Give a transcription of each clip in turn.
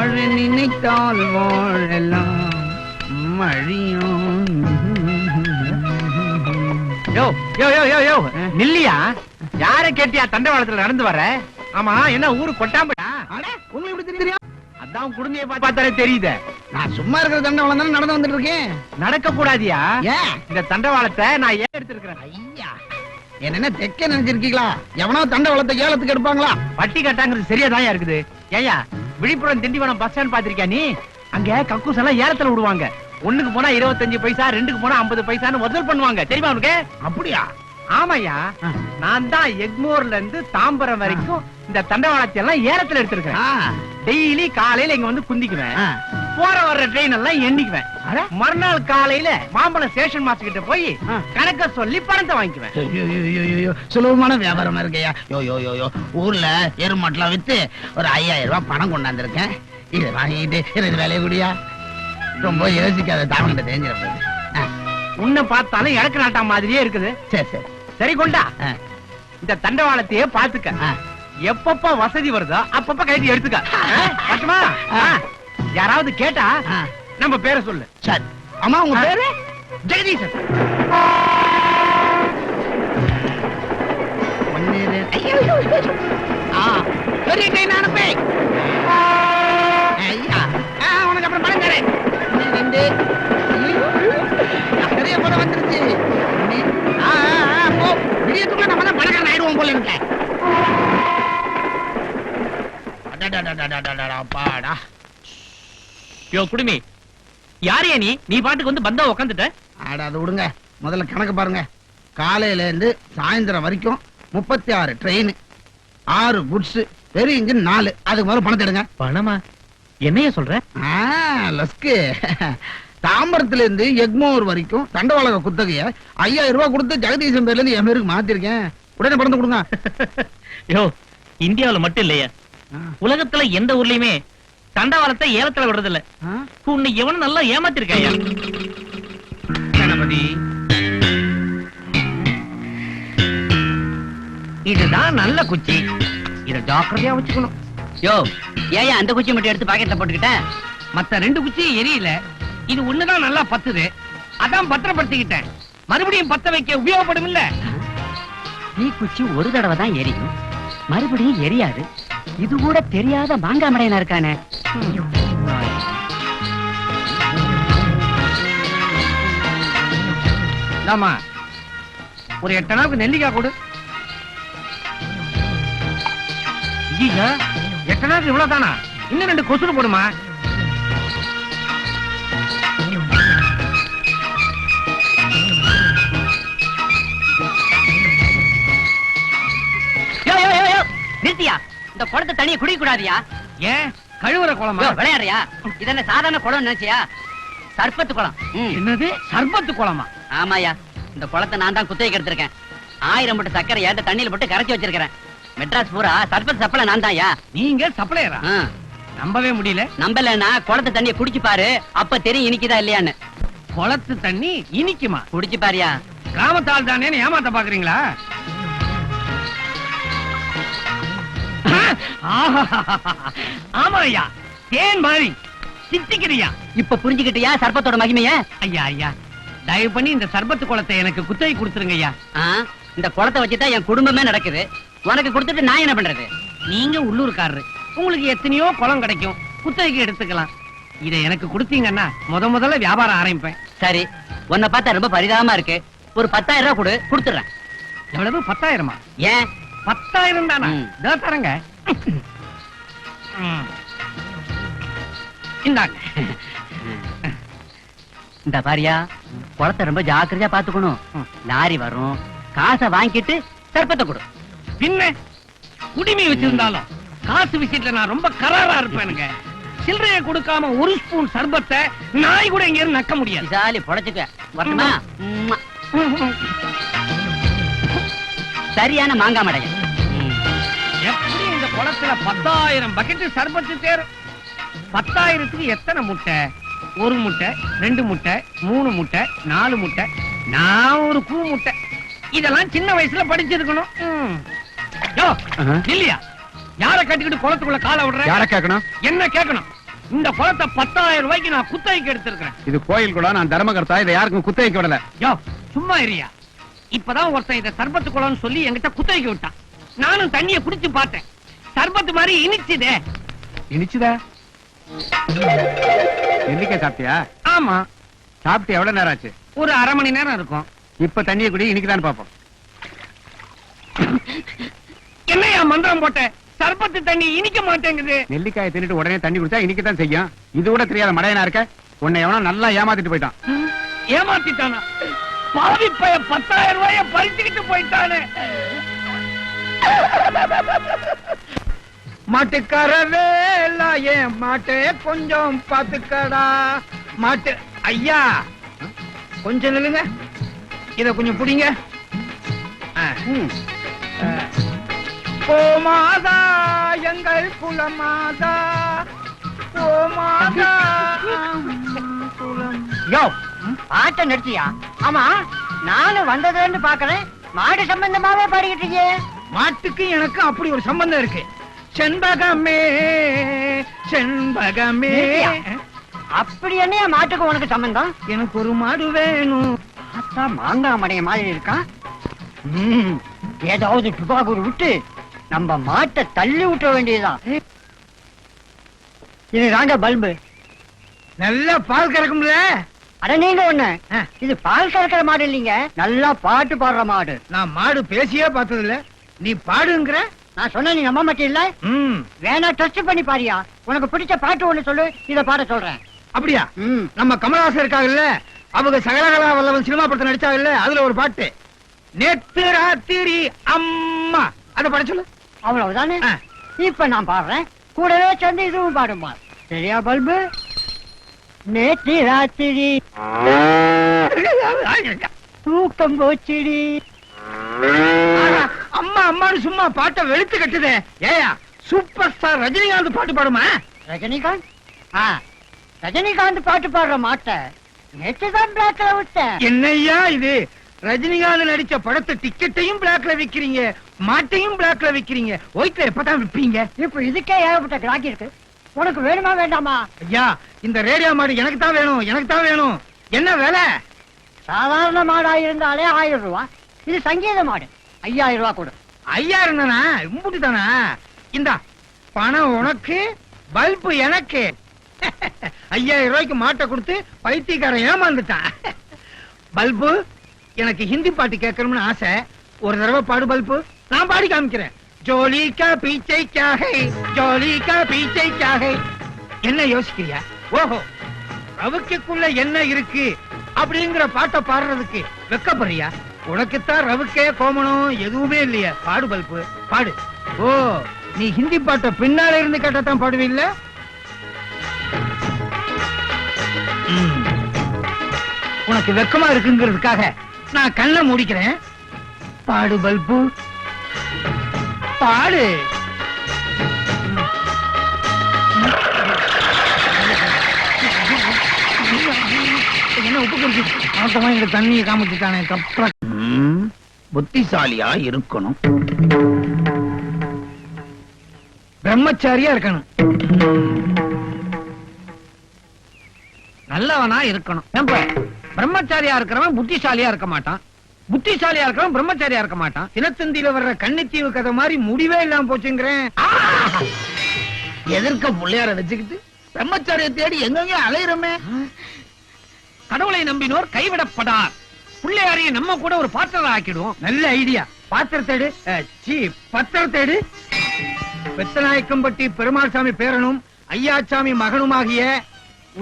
வாழ நினைத்தால் வாழலாம் மழியும். யோ யோ யோ யோ யோ நில்லியா? யார கேட்டியா தண்டவாளத்துல நடந்து வர? ஆமா, என்ன ஊரு கொட்டாம்படா? உங்களுக்கு எப்படி தெரியும்? அதான் குடுமையை பார்த்தாலே தெரியுது. நான் சும்மா இருக்கிற தண்டவாளம் தானே நடந்து வந்துட்டு இருக்கேன். நடக்க கூடாதியா? ஏன் இந்த தண்டவாளத்தை நான் ஏன் எடுத்திருக்கிறேன்? ஐயா, என்ன தெக்க நினைச்சிருக்கீங்களா? எவனோ தண்டவாளத்தை ஏலத்துக்கு எடுப்பாங்களா? பட்டி கட்டாங்கிறது சரியாதான் இருக்குது. ஏயா, விழுப்புரம் திண்டிவனம் பஸ் ஸ்டாண்ட் பாத்திருக்கியா நீ? அங்க கக்கூஸ் எல்லாம் ஏலத்துல விடுவாங்க. ஒண்ணுக்கு போனா 25 பைசா, ரெண்டுக்கு போனா 50 பைசான்னு வசூல் பண்ணுவாங்க. தெரியுமா உனக்கு? அப்படியா? ஆமாயா, நான் தான் எக்மோர்ல இருந்து தாம்பரம் வரைக்கும் இந்த தண்டவாளத்தை எல்லாம் ஏலத்துல எடுத்திருக்கேன். டெய்லி காலையில இங்க வந்து குந்திக்குவேன். போற வர்ற ட்ரெயின் எல்லாம் எண்ணிக்குவேன். மறுநாள் காலையில மாம்பழம் ஸ்டேஷன் மாஸ்டர் கிட்ட போய் கணக்க சொல்லி பணத்தை வாங்கிக்குவேன். சுலபமான வியாபாரமா இருக்கையா? ஊர்ல எருமாட்டெல்லாம் வித்து ஒரு 5000 ரூபாய் பணம் கொண்டாந்துருக்கேன். இதை வாங்கிட்டு எனக்கு வேலையை கூடியா? ரொம்ப யோசிக்காத, தாவங்கிட்ட தெரிஞ்சிட போகுது. உன்னை பார்த்தாலும் இறக்கு நாட்டா மாதிரியே இருக்குது. சரி சரி சரி, கொண்டா இந்த தண்டவாளத்தையே பாத்துக்க. எப்பப்ப வசதி வருதோ அப்பப்ப கைது எடுத்துக்க. பட்டுமா? யாராவது கேட்டா நம்ம பேரை சொல்லு. சரி. அம்மா, உங்க பேரு? ஜெகதீசன். பெரிய ட்ரெயின் அனுப்பி. ஐயா, உனக்கு அப்புறம் பணம் தரேன். பெரிய பணம் வந்துருச்சு. விடியத்துக்குள்ள நம்ம தான் பணக்காரன் ஆயிடுவோம் போல இருக்க. பாடா. யோ குடுமி, யாரையா நீ? நீ பாட்டுக்கு வந்து பந்தா உக்காந்துட்ட. ஆடா, அது விடுங்க. முதல்ல கணக்கு பாருங்க. காலையில இருந்து சாயந்தரம் வரைக்கும் 36 ட்ரெயின், 6 குட்ஸ், பெரிய இன்ஜின் 4. அதுக்கு முதல்ல பணத்தை எடுங்க. பணமா? என்னைய சொல்ற? லஸ்கு. தாம்பரத்துல இருந்து எக்மோர் வரைக்கும் தண்டவாளக குத்தகைய 5000 ரூபாய் கொடுத்து ஜெகதீசன் பேர்ல இருந்து என் பேருக்கு மாத்திருக்கேன். உடனே பணத்தை கொடுங்க. யோ, இந்தியாவுல மட்டும் இல்லையா, உலகத்துல எந்த ஊர்லயுமே தண்டவாளத்தை ஏலத்துல விடுறதில்ல. உன்னை எவனும் நல்லா ஏமாத்திருக்கையா? கணபதி, இதுதான் நல்ல குச்சி. இத ஜாக்கிரதையா வச்சுக்கணும். யோ, ஏன் அந்த குச்சி மட்டும் எடுத்து பாக்கெட்ல போட்டுக்கிட்டேன்? மத்த 2 குச்சியும் எரியல. இது ஒண்ணுதான் நல்லா பத்துது. அதான் பத்திரப்படுத்திக்கிட்டேன். மறுபடியும் பத்த வைக்க உபயோகப்படும் இல்ல. தீ குச்சி ஒரு தடவை தான் எரியும், மறுபடியும் எரியாது. இது கூட தெரியாத மாங்காமடையனா இருக்கானே. ஆமா, ஒரு 8 நாளுக்கு நெல்லிக்காய் கொடு. 8 நாளுக்கு இவ்வளவு தானா? இன்னும் 2 கொசுறு போடுமா? நிறுத்தியா, இந்த குளத்தை தனியா குடிக்க கூடாதியா? ஏன் கழுவுற குளமா? விளையாடுறியா? இதென்ன சாதாரண குளம் நினைச்சியா? சர்பத்து குளம். என்னது சர்பத்து குளமா? ஆமாயா, இந்த குளத்தை நான் தான் குத்தகைக்கு எடுத்திருக்கேன். 1000 மூட்டை சக்கரை ஏட்ட தண்ணியில போட்டு கரைச்சி வச்சிருக்கிறேன். மெட்ராஸ் பூரா சர்பத்து சப்ளை நான் தான். நீங்க சப்ளையரா? நம்பவே முடியல. நம்பலன்னா குளத்து தண்ணியை குடிச்சு பாரு, அப்ப தெரியும் இனிக்குதா இல்லையான்னு. குளத்து தண்ணி இனிக்குமா? குடிச்சு பாரியா. கிராமத்தால் தானே ஏமாத்த பாக்குறீங்களா? ஆமாய்யா, தேன் மாதிரி சித்திக்கிறியா? இப்ப புரிஞ்சுக்கிட்டியா சர்பத்தோட மகிமைய? ஐயா ஐயா, தயவு பண்ணி இந்த சர்பத்து குளத்தை எனக்கு குத்தகை கொடுத்துருங்க ஐயா. இந்த குளத்தை வச்சுதான் என் குடும்பமே நடக்குது. உனக்கு கொடுத்துட்டு நான் என்ன பண்றது? நீங்க உள்ளூர்காரரு, உங்களுக்கு எத்தனையோ குளம் கிடைக்கும், குத்தகைக்கு எடுத்துக்கலாம். இதை எனக்கு கொடுத்தீங்கன்னா முதல்ல வியாபாரம் ஆரம்பிப்பேன். சரி, உன்னை பார்த்தா ரொம்ப பரிதாபமா இருக்கு. ஒரு 10,000 ரூபாய் கொடு, கொடுத்துறேன். எவ்வளவு? 10,000மா? ஏன் 10,000 தானா? தரங்க. இந்தாங்க. இந்த பாரியா, குளத்தை ரொம்ப ஜாக்கிரதையா பாத்துக்கணும். லாரி வரும், காசை வாங்கிட்டு சர்பத்தை கொடு. பின்ன குடிமை வச்சிருந்தாலும் காசு விஷயத்துல நான் ரொம்ப கராரா இருப்பேனுங்க. சில்லறையை கொடுக்காம ஒரு ஸ்பூன் சர்பத்தை நாய் கூட இங்க இருந்து நக்க முடியாது. சாலி பொழைச்சுக்க. வரட்டுமா? சரியான மாங்காமடைய. எப்படி இந்த குளத்துல 10,000 பக்கெட் சர்பத்து தேரும்? 10,000க்கு எத்தனை முட்டை? 1 முட்டை, 2 முட்டை, 3 முட்டை, 4 முட்டை, நான் ஒரு கூ முட்டை. இதெல்லாம் சின்ன வயசுல படிச்சிருக்கணும். இல்லையா? யார கட்டிக்கிட்டு குளத்துக்குள்ள காலை விடுற? யார கேட்கணும்? என்ன கேட்கணும்? இந்த குளத்தை 10,000 ரூபாய்க்கு நான் குத்தகைக்கு எடுத்திருக்கிறேன். இது கோயில் கூட, நான் தர்மகர்த்தா, இதை யாருக்கும் குத்தகைக்கு விடல. யோ சும்மா இருயா. இப்பதான் ஒருத்தன் இத சர்பத்து குளம்னு சொல்லி என்கிட்ட குத்தகைக்கு விட்டான். நானும் தண்ணியை குடிச்சு பார்த்தேன். சர்பத்து மாதிரி இனிச்சுதே. இனிச்சுதா? நெல்லிக்காய் சாப்பிட்டியா? ஆமா. சாப்பிட்டு எவ்வளவு நேரம் ஆச்சு? ஒரு அரை மணி நேரம் இருக்கும். இப்ப தண்ணியை குடி, இனிக்குதான் பாப்போம். என்னையா மந்திரம் போட்ட? சர்பத்து தண்ணி இனிக்க மாட்டேங்குது. நெல்லிக்காயை தின்னுட்டு உடனே தண்ணி குடிச்சா இனிக்கத்தான் செய்யும். இது கூட தெரியாத மடையனா இருக்க. உன்னை எவனோ நல்லா ஏமாத்திட்டு போயிட்டான். ஏமாத்திட்டானா? பாவி பைய 10,000 ரூபாய பறிச்சுக்கிட்டு போயிட்டானே. மாட்டுக்கார வேலா, ஏன் மாட்டே கொஞ்சம் பாத்துக்கடா. மாட்டு ஐயா கொஞ்சம் நில்லுங்க. இத கொஞ்சம் புடிங்க. கோமாதா எங்கள் குலமாதா, கோமாதா குலம். யோ பாட்ட நிறுத்தியா? ஆமா, நானும் வந்ததுன்னு பாக்குறேன். மாடு சம்பந்தமாவே பாடிக்கிட்டு இருக்கீங்க. மாட்டுக்கு எனக்கு அப்படி ஒரு சம்பந்தம் இருக்கு. செண்பகமே செண்பகமே. அப்படி என்ன மாட்டுக்கு உனக்கு சம்பந்தம்? எனக்கு ஒரு மாடு வேணும். பார்த்தா மாங்காய் மடைய மாதிரி இருக்கான். ஏதாவது துபாக்கூர் விட்டு நம்ம மாட்டை தள்ளி விட்ட வேண்டியதுதான். இது தாங்க பல்பு. நல்லா பால் கறக்கும்ல. அட நீங்க ஒண்ணு, இது பால் கறக்கிற மாடு இல்லீங்க, நல்லா பாட்டு பாடுற மாடு. நான் மாடு பேசியே பார்த்தது இல்ல, நீ பாடுங்கிற. நான் சொன்ன நீ நம்ப மாட்டீல்ல? வேணா டெஸ்ட் பண்ணி பாரியா. உனக்கு பிடிச்ச பாட்டு ஒண்ணு சொல்லு, இத பாட சொல்றேன். அப்படியா? நம்ம கமலஹாசன் இருக்காங்கல்ல, அவங்க சகலகலா வல்லவன் சினிமா படத்தை நடிச்சாங்கல்ல, அதுல ஒரு பாட்டு நேத்து ராத்திரி அம்மா, அத பாட சொல்லு. அவ்வளவுதானே? இப்ப நான் பாடுறேன், கூடவே சேர்ந்து இதுவும் பாடுமா. சரியா பல்பு? நேற்று ராத்திரி தூக்கம் போச்சிடி. அம்மா அம்மான்னு சும்மா பாட்டை வெளுத்து கட்டுதே. ஏயா சூப்பர் ஸ்டார் ரஜினிகாந்த் பாட்டு பாடுமா? ரஜினிகாந்த்? ரஜினிகாந்த் பாட்டு பாடுற மாட்ட நேற்றுதான் பிளாக்ல விட்டேன். என்னையா இது? ரஜினிகாந்த் நடிச்ச படத்தை டிக்கெட்டையும் பிளாக்ல விக்கிறீங்க, மாட்டையும் பிளாக்ல விக்கிறீங்க. ஒயிட்ல எப்பதான் விப்பீங்க? இப்ப இதுக்கே ஏகப்பட்ட கிராக்கி இருக்கு. உனக்கு வேணுமா வேண்டாமா? ஐயா இந்த ரேடியோ மாடு எனக்கு தான் வேணும், எனக்கு தான் வேணும். என்ன வேலை? சாதாரண மாடா இருந்தாலே 1000 ரூபாய். இது சங்கீத மாடு, 5000 ரூபாய் கொடு. 5000 தானா? இம்புட்டு தானா? இந்தா பணம் உனக்கு, பல்பு எனக்கு. 5000 ரூபாய்க்கு மாட்டை கொடுத்து பைத்தியக்காரன் ஏமாந்துட்டான். பல்பு, எனக்கு ஹிந்தி பாட்டு கேட்கணும்னு ஆசை. ஒரு தடவை பாடு பல்பு, நான் பாடி காமிக்கிறேன். ஜோலி கா பீச்சை கா ஹை, ஜோலி கா பீச்சை கா ஹை. என்ன யோசிக்கிறியா? ஓஹோ, ரவுக்குள்ள என்ன இருக்கு அப்படிங்கிற பாட்டை பாடுறதுக்கு வெக்கப்படுறியா? உனக்குத்தான் ரவுக்கே கோமணம் எதுவுமே இல்லையா? பாடு பல்பு, பாடு. ஓ, நீ ஹிந்தி பாட்டை பின்னால இருந்து கேட்டதான் பாடுவீல்ல? உனக்கு வெக்கமா இருக்குங்கிறதுக்காக நான் கண்ணை மூடிக்கிறேன். பாடு பல்பு, பாடு. என்ன உப்பு குடிச்சு மொத்தமா இங்க தண்ணியை காமிச்சுட்டானே. புத்திசாலியா இருக்கணும், பிரம்மச்சாரியா இருக்கணும், நல்லவனா இருக்கணும். பிரம்மச்சாரியா இருக்கிறவன் புத்திசாலியா இருக்க மாட்டான், புத்திசாலியா இருக்கிறவன் பிரம்மச்சாரியா இருக்க மாட்டான். தினத்தந்தியில வர்ற கன்னித்தீவு கதை மாதிரி முடிவே இல்லாம போச்சுங்கிறேன். எதிர்க்க பிள்ளையார வச்சுக்கிட்டு பிரம்மச்சாரிய தேடி எங்க அலையிறமே. கடவுளை நம்பினோர் கைவிடப்படார். பிள்ளையாரையும் நம்ம கூட ஒரு பாத்திரம் ஆக்கிடுவோம். நல்ல ஐடியா. பாத்திரத்தேடு, பத்திரத்தேடு. பெத்தநாயக்கம்பட்டி பெருமாள் சாமி பேரனும் ஐயாச்சாமி மகனுமாகிய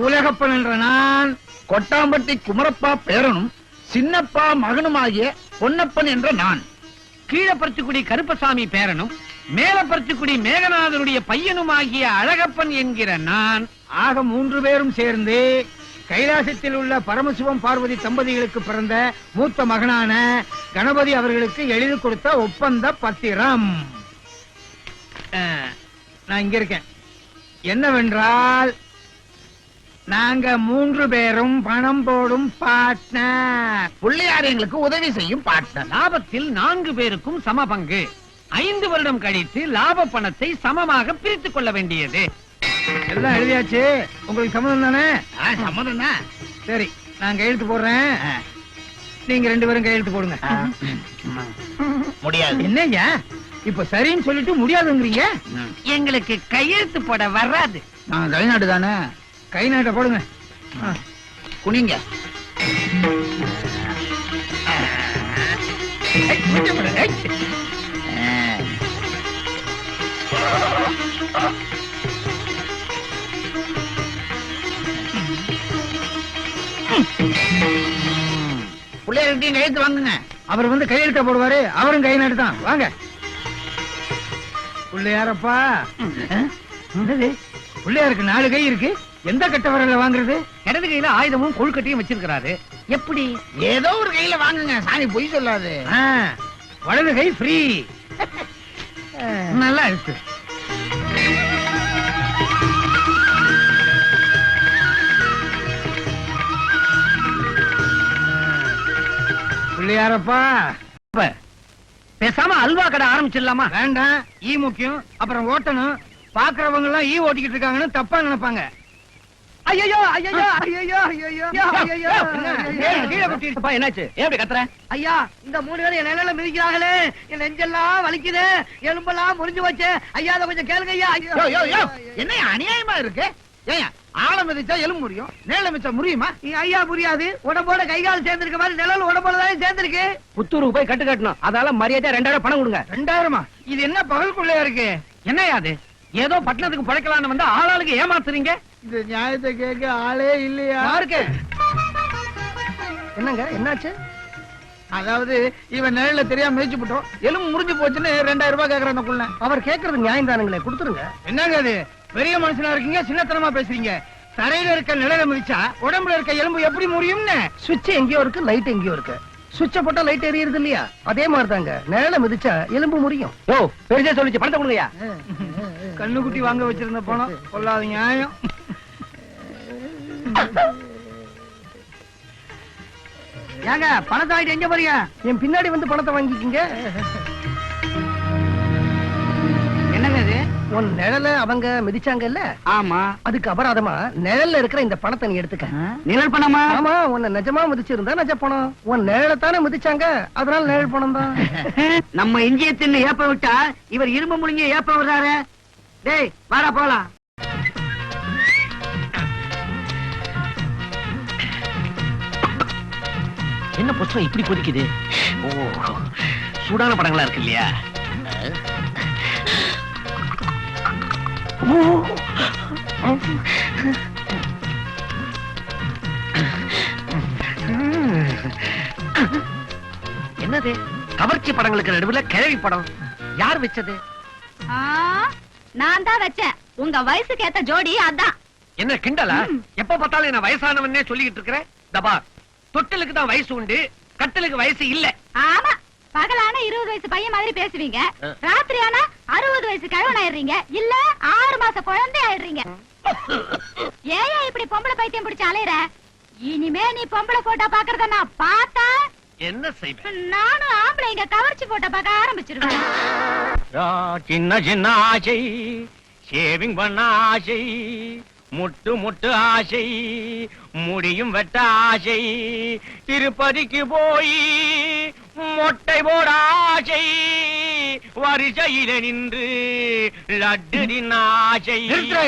உலகப்பன் என்ற நான், கொட்டாம்பட்டி குமரப்பா பேரனும் சின்னப்பா மகனுமாகிய பொன்னப்பன் என்ற நான், கீழப்பருத்திக்குடி கருப்பசாமி பேரனும் மேலப்பருத்திக்குடி மேகநாதனுடைய பையனுமாகிய அழகப்பன் என்கிற நான் ஆக 3 பேரும் சேர்ந்து கைலாசத்தில் உள்ள பரமசிவம் பார்வதி தம்பதிகளுக்கு பிறந்த மூத்த மகனான கணபதி அவர்களுக்கு எழுதி கொடுத்த ஒப்பந்த பத்திரம். நான் இங்க இருக்கேன். என்னவென்றால், நாங்க 3 பேரும் பணம் போடும் பார்ட்னர். பிள்ளையார் எங்களுக்கு உதவி செய்யும் பார்ட்னர். லாபத்தில் 4 பேருக்கும் சம பங்கு. 5 வருடம் கழித்து லாப பணத்தை சமமாக பிரித்துக் கொள்ள வேண்டியது. எல்லாம் எழுதியாச்சு. உங்களுக்கு சம்மதம் தானே? சம்மதம் தான். சரி, நான் கையெழுத்து போடுறேன். நீங்க 2 பேரும் கையெழுத்து போடுங்க. முடியாது. என்னங்க இப்ப சரின்னு சொல்லிட்டு முடியாதுங்கிறீங்க? எங்களுக்கு கையெழுத்து போட வராது. நான் கை நாட்டு தானே. கை நாட்ட போடுங்க. குனிங்க. பிள்ளையார்கிட்டையும் கையெழுத்து வாங்குங்க. அவர் வந்து கையெழுத்த போடுவாரு. அவரும் கை நாட்டு தான். வாங்க. பிள்ளையாரப்பா. பிள்ளையாருக்கு 4 கை இருக்கு. எந்த கட்ட வரல வாங்குறது? இடது கையில ஆயுதமும் கொழுக்கட்டையும் வச்சிருக்கிறாரு. எப்படி? ஏதோ ஒரு கையில வாங்குங்க. சாமி பொய் சொல்லாது. வலது கை ஃப்ரீ. நல்லா இருக்கு. பிள்ளையாரப்பா. பேசாம அல்வா கடை ஆரம்பிச்சிடலாமா? வேண்டாம். ஈ முக்கியம். அப்புறம் ஓட்டணும். பாக்குறவங்க எல்லாம் ஈ ஓட்டிக்கிட்டு இருக்காங்கன்னு தப்பா நினைப்பாங்க. ஐயோ ஐயோ ஐயோ ஐயோ கீழே கொட்டிருப்பா. என்னாச்சு? எப்படி கத்துற? ஐயா, இந்த 3 பேரும் என் நிலையில மிதிக்கிறாங்களே. என் நெஞ்செல்லாம் வலிக்குது. எலும்பெல்லாம் முறிஞ்சு வச்சு. ஐயா, அதை கொஞ்சம் கேளுங்க ஐயா. என்ன அநியாயமா இருக்கு? ஏன் ஆழ மிதிச்சா எலும்பு முறியும், நேல மிச்சா முறியுமா? ஐயா, முடியாது. உடம்போட கைகால் சேர்ந்திருக்க மாதிரி நிழல் உடம்போட தான் சேர்ந்திருக்கு. புத்தூருக்கு போய் கட்டு கட்டணும். அதால மரியாதை 2000 பணம் கொடுங்க. 2000? இது என்ன பகல்குள்ளையா இருக்கு? என்னையா அது? ஏதோ பட்டணத்துக்கு பழைக்கலான்னு வந்து ஆளாளுக்கு ஏமாத்துறீங்க. இந்த நியாயத்தை கேட்க ஆளே இல்லையா? யாருக்கு? என்னங்க என்னாச்சு? அதாவது இவன் நிழல தெரியாம மிதிச்சு போட்டோம். எலும்பு முறிஞ்சு போச்சுன்னு 2000 ரூபாய் கேக்குறான் அந்த புள்ள. அவர் கேக்குறது நியாயம் தானுங்களே, கொடுத்துருங்க. என்னங்க அது? பெரிய மனுஷனா இருக்கீங்க, சின்னத்தனமா பேசுறீங்க. தரையில இருக்க நிழல மிதிச்சா உடம்புல இருக்க எலும்பு எப்படி முடியும்னு? சுவிட்ச் எங்கேயோ இருக்கு, லைட் எங்கேயோ இருக்கு. சுவிட்ச போட்டா லைட் எரியுது இல்லையா? அதே மாதிரி தாங்க, நிழல மிதிச்சா எலும்பு முறியும். ஓ, பெருசா சொல்லிச்சு. பணத்தை கொடுங்கயா. கண்ணுக்குட்டி வாங்க வச்சிருந்த பணம் கொள்ளாத நியாயம். ஏங்க பணத்தை வாங்கிட்டு எங்க போறீங்க? என் பின்னாடி வந்து பணத்தை வாங்கிக்கீங்க. என்னங்க இது? உன் நிழல அவங்க மிதிச்சாங்கல்ல? ஆமா. அதுக்கு அபராதமா நிழல்ல இருக்கிற இந்த பணத்தை நீ எடுத்துக்க. நிழல் பணமா? ஆமா. உன்னை நிஜமா மிதிச்சிருந்தா நிஜ பணம். உன் நிழல தானே மிதிச்சாங்க, அதனால நிழல் பணம் தான். நம்ம இஞ்சிய தின்னு ஏப்ப விட்டா இவர் இரும்பு முழுங்க ஏப்ப விடுறாரு. டேய், வாடா போலாம். என்ன புஷ்பம் இப்படி கொதிக்குது? ஓ, சூடான படங்களா இருக்கு இல்லையா? என்னது? கவர்ச்சி படங்களுக்கு நடுவுல கிழவி படம். யார் வச்சது? நான் தான் வச்சேன். உங்க வயசுக்கு ஏத்த ஜோடி அதான். என்ன கிண்டலா? எப்ப பார்த்தாலும் என்ன வயசானவன்னே சொல்லிக்கிட்டு இருக்கிற? தபா, தொட்டிலுக்கு தான் வயசு உண்டு, கட்டிலுக்கு வயசு இல்ல. ஆமா, பகலான 20 வயசு பையன் மாதிரி பேசுவீங்க, ராத்திரியானா 60 வயசு கிழவன் ஆயிடுறீங்க, இல்ல 6 மாச குழந்தை ஆயிடுறீங்க. ஏன் இப்படி பொம்பளை பைத்தியம் பிடிச்சு அலையற? இனிமே நீ பொம்பளை போட்டோ பாக்குறத நான் பார்த்தா என்ன செய்வேன்? நானும் ஆம்பளைங்க கவர்ச்சி போட்டோ பார்க்க ஆரம்பிச்சிருவேன். சின்ன சின்ன ஆசை, ஷேவிங் பண்ண ஆசை, முட்டு முட்டு ஆசை, முடியும் வெட்ட ஆசை, திருப்பதிக்கு போய் மொட்டை போட ஆசை, வரிசையில நின்று லட்டு தின்ன ஆசை.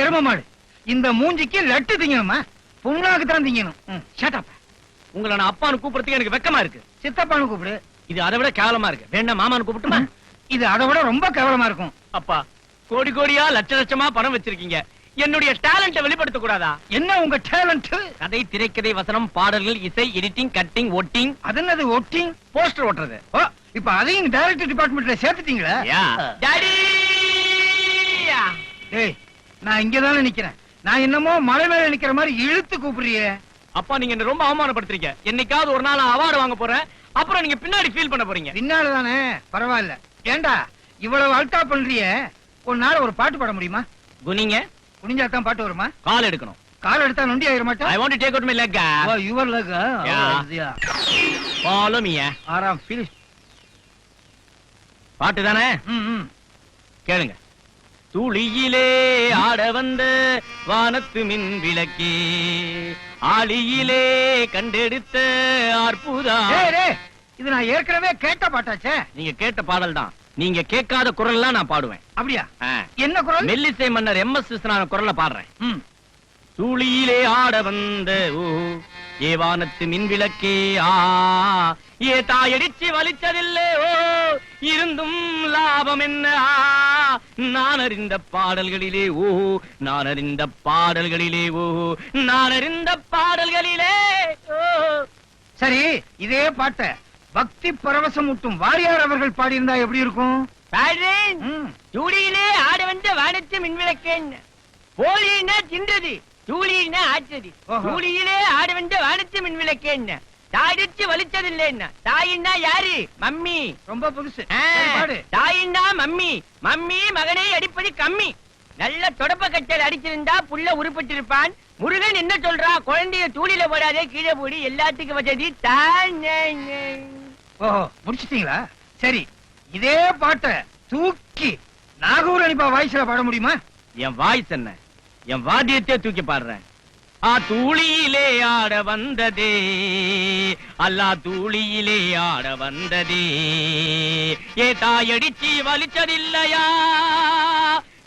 எருமமாடு, இந்த மூஞ்சிக்கு லட்டு திங்கணுமா? புண்ணாக்கு தான் திங்கணும். ஷட் உங்களை நான் அப்பான்னு கூப்பிடுறதுக்கு எனக்கு வெக்கமா இருக்கு. சித்தப்பான்னு கூப்பிடு. இது அதை விட கேவலமா இருக்கு. வேண்டாம், மாமான்னு கூப்பிட்டுமா? இது அதை விட ரொம்ப கேவலமா இருக்கும். அப்பா, கோடி கோடியா லட்ச லட்சமா பணம் வச்சிருக்கீங்க, என்னுடைய டேலண்ட வெளிப்படுத்த கூடாதா? என்ன உங்க டேலண்ட்? கதை, திரைக்கதை, வசனம், பாடல்கள், இசை, எடிட்டிங், கட்டிங், ஒட்டிங். அது என்னது ஒட்டிங்? போஸ்டர் ஒட்டுறது. ஓ, இப்ப அதையும் டைரக்டர் டிபார்ட்மெண்ட்ல சேர்த்துட்டீங்களா? டாடி, டேய், நான் இங்கதானே நிக்கிறேன். நான் என்னமோ மலை மேல நிக்கிற மாதிரி இழுத்து கூப்பிடுறியே. அப்பா, நீங்க என்ன ரொம்ப அவமானப்படுத்துறீங்க. என்னைக்காவது ஒரு நாள் அவார்டு வாங்க போறேன், அப்புறம் நீங்க பின்னாடி ஃபீல் பண்ண போறீங்க. பின்னால தானே, பரவாயில்ல. ஏண்டா இவ்வளவு அல்டா பண்றிய? ஒரு நாள் ஒரு பாட்டு பாட முடியுமா? குனிங்க. குனிஞ்சாதான் பாட்டு வருமா? கால் எடுக்கணும். கால் எடுத்தா நொண்டி ஆயிர மாட்டேன். I want to take out my leg. Oh, your leg. Yeah. Follow me. ஆறாம் finish. பாட்டு தானே? கேளுங்க. துளியிலே ஆட வந்த வானத்து மின் விளக்கே ஆளியிலே கண்டெடுத்த அற்புதா. இது நான் ஏற்கனவே கேட்ட பாட்டாச்சே. நீங்க கேட்ட பாடல் தான். நீங்க கேட்காத குரல்லாம் நான் பாடுவேன். அப்படியா? ஆ. என்ன குரல்? மெல்லிசை மன்னர் எம்.எஸ். விஸ்வநாதன் குரல்ல பாடுறேன். துளியிலே ஆட வந்த ஓ ஏ வானத்து மின் விளக்கே ஆ ஏ தாயடிச்சு வலிச்சதில்லை ஓ இருந்தும் லாபம் என்ன நான் அறிந்த பாடல்களிலே ஓ நான் அறிந்த பாடல்களிலே ஓ நான் அறிந்த பாடல்களிலே ஓ. சரி, இதே பாட்ட பக்தி பரவசமூட்டும் வாரியார் அவர்கள் பாடியிருந்தா எப்படி இருக்கும்? துளியிலே ஆட வந்த வானத்து மின் விளக்கேன்னு போலினா தின்றது தூளினா ஆச்சது. தூளியிலே ஆட வந்த வானத்து மின் விளக்கேன்னு தாயடிச்சு வலிச்சதில்லை. தாயின்னா யாரு? மம்மி. ரொம்ப புதுசு. தாயின்னா மம்மி. மம்மி மகனை அடிப்பது கம்மி. நல்ல தொடப்ப கட்டல் அடிச்சிருந்தா புள்ள உருப்பட்டு இருப்பான். முருகன் என்ன சொல்றா? குழந்தைய தூளில போடாதே, கீழே போடி, எல்லாத்துக்கும் வசதி தான். ஓஹோ, முடிச்சிட்டீங்களா? சரி, இதே பாட்ட தூக்கி நாகூர் அனிபா வாய்ஸ்ல பாட முடியுமா? என் வாய்ஸ் என்ன? என் வாத்தியத்தை தூக்கி பாடுறேன். தூளியிலே ஆட வந்ததே அல்லா தூளியிலே ஆட வந்ததே ஏ தாயடிச்சி வலிச்சதில்லையா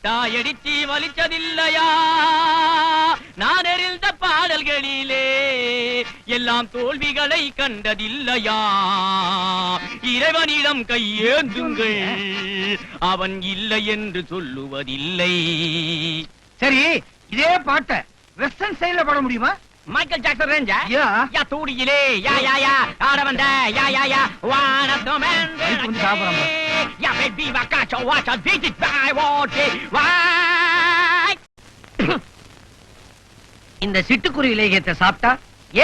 தாயடிச்சி வலிச்சதில்லையா நான் அறிந்த பாடல்களிலே எல்லாம் தோல்விகளை கண்டதில்லையா இறைவனிடம் கையேந்துங்கள் அவன் இல்லை என்று சொல்லுவதில்லை. சரி, இதே பாட்ட வெஸ்டர்ன் ஸ்டைல்ல பாட முடியுமா? Michael Jackson ரேஞ்சா? யா. யா தூடியிலே யா யா யா ஆட வந்த யா யா யா வானத்து மேன் விளக்கே யா பேபி வாக்காச்சோ வாச்சா பீட் இட் பை வாட் வாய். இந்த சிட்டுக்குருவி லேகியத்தை சாப்பிட்டா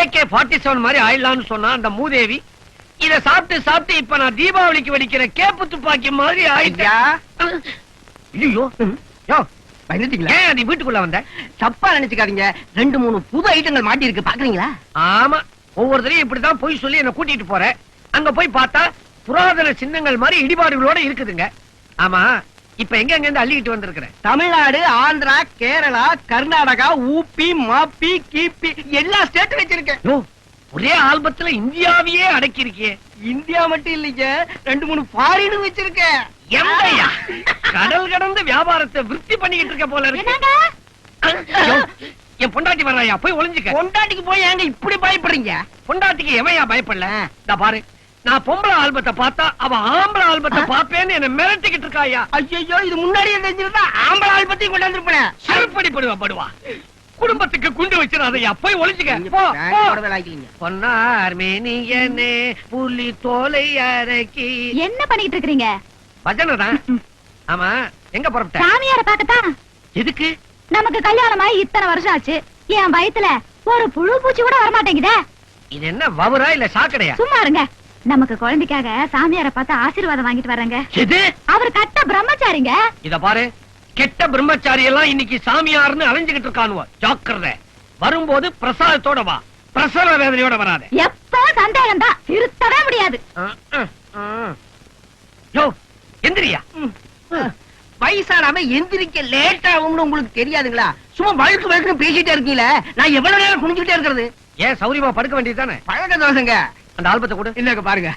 AK-47 மாதிரி ஆயிடலாம்னு சொன்னா அந்த மூதேவி, இத சாப்பிட்டு சாப்பிட்டு இப்ப நான் தீபாவளிக்கு வெடிக்கிற கேப்பு துப்பாக்கி மாதிரி ஆயிட்டேன். ஐயோ, யோ பயந்துட்டீங்களா? ஏன் நீ வீட்டுக்குள்ள வந்த? தப்பா நினைச்சுக்காதீங்க, 2-3 புது ஐட்டங்கள் மாட்டி இருக்கு, பாக்குறீங்களா? ஆமா, ஒவ்வொருத்தரையும் இப்படிதான் போய் சொல்லி என்ன கூட்டிட்டு போறேன். அங்க போய் பார்த்தா புராதன சின்னங்கள் மாதிரி இடிபாடுகளோட இருக்குதுங்க. ஆமா, இப்ப எங்க இருந்து அள்ளிக்கிட்டு வந்திருக்கிறேன்? தமிழ்நாடு, ஆந்திரா, கேரளா, கர்நாடகா, ஊபி, மாப்பி, கீப்பி எல்லா ஸ்டேட் வச்சிருக்கேன். யோ, ஒரே ஆல்பத்துல இந்தியாவையே அடக்கி இருக்கே. இந்தியா மட்டும் இல்லைங்க, 2-3 ஃபாரினும் வச்சிருக்கேன். எம்மையா, கடல் கடந்த வியாபாரத்தை விருத்தி பண்ணிக்கிட்டு இருக்க போல இருக்கு. யோ, என் பொண்டாட்டி வர்றாயா, போய் ஒளிஞ்சுக்க. பொண்டாட்டிக்கு போய் ஏங்க இப்படி பயப்படுறீங்க? பொண்டாட்டிக்கு எவையா பயப்படல? இந்த பாரு, நான் பொம்பளை ஆல்பத்தை பார்த்தா அவ ஆம்பளை ஆல்பத்தை பாப்பேன்னு என்ன மிரட்டிக்கிட்டு இருக்காயா. ஐயோ, இது முன்னாடியே தெரிஞ்சிருந்தா ஆம்பளை ஆல்பத்தையும் கொண்டாந்துருப்பேன். செருப்படி படுவா. குடும்பத்துக்கு குண்டு வச்சிடாதயா, போய் ஒளிஞ்சுக்க. போ, போ. பொன்னார் மேனியனே புலி தோலை அரக்கி. என்ன பண்ணிட்டு இருக்கீங்க? பஜனை தான். ஆமா, எங்க புறப்பட்ட? சாமியார பாக்கத்தான். எதுக்கு? நமக்கு கல்யாணமாயி இத்தனை வருஷம் ஆச்சு, என் வயித்துல ஒரு புழு பூச்சி கூட வரமாட்டேங்குதே. இது என்ன வவுரா இல்ல சாக்கடையா? சும்மா இருங்க. நமக்கு குழந்தைக்காக சாமியார பார்த்து ஆசீர்வாதம் வாங்கிட்டு வர்றேங்க. எது? அவர் கட்ட பிரம்மச்சாரிங்க. இத பாரு, கெட்ட பிரம்மச்சாரி எல்லாம் இன்னைக்கு சாமியார்னு அலைஞ்சுகிட்டு இருக்கானுவ. ஜாக்கிரதை, வரும்போது பிரசாதத்தோட வா, பிரசவ வேதனையோட வராத. எப்ப சந்தேகம் தான், திருத்தவே முடியாது. யோ, எந்திரியா. வயசானாம எந்திரிக்க லேட் ஆகும்னு உங்களுக்கு தெரியாதுங்களா? சும்மா வழுக்கு வழுக்குன்னு பேசிட்டே இருக்கீங்களே, நான் எவ்வளவு நேரம் குனிஞ்சுட்டே இருக்கிறது? ஏன் சௌரியமா படுக்க வேண்டியதுதானே? பழக்க தோசைங்க. அந்த ஆல்பத்தை கூட இல்லங்க, பாருங்க.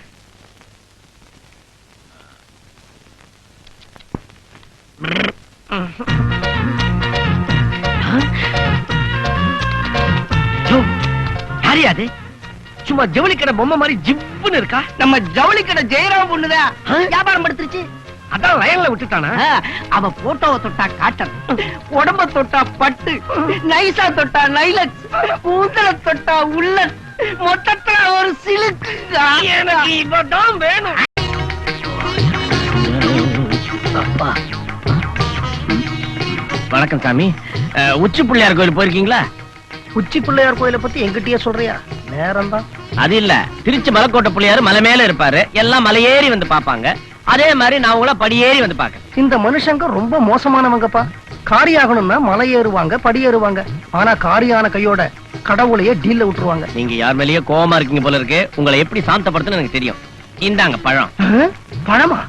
யாரியாது? சும்மா ஜவுளி கடை பொம்மை மாதிரி ஜிப்புன்னு இருக்கா. நம்ம ஜவுளி கடை ஜெயராம் பொண்ணுதான் வியாபாரம் படுத்துருச்சு. அதான் லைன்ல விட்டுட்டானா? அவ போட்டோவை தொட்டா காட்டன், உடம்ப தொட்டா பட்டு, நைசா தொட்டா நைலக்ஸ், கூந்தல தொட்டா உள்ள, மொத்தத்துல ஒரு சிலுக்கு. எனக்கு இவதான் வேணும். வணக்கம் சாமி. உச்சி பிள்ளையார் கோயில் போயிருக்கீங்களா? உச்சி பிள்ளையார் கோயிலை பத்தி எங்கிட்டயே சொல்றியா? நேரம் தான். அது இல்ல, திருச்சி மலைக்கோட்டை பிள்ளையார் மலை மேல இருப்பாரு, எல்லாம் மலையேறி வந்து பாப்பாங்க. அதே மாதிரி நான் உங்களை படியேறி வந்து பாக்க. இந்த மனுஷங்க ரொம்ப மோசமானவங்கப்பா. காரியாகணும்னா மலை ஏறுவாங்க, படி ஏறுவாங்க. ஆனா காரியான கையோட கடவுளையே டீல்ல விட்டுருவாங்க. நீங்க யார் மேலேயே கோவமா இருக்கீங்க போல இருக்கு. உங்களை எப்படி சாந்தப்படுத்தணும் எனக்கு தெரியும். இந்தாங்க பழம். பழமா?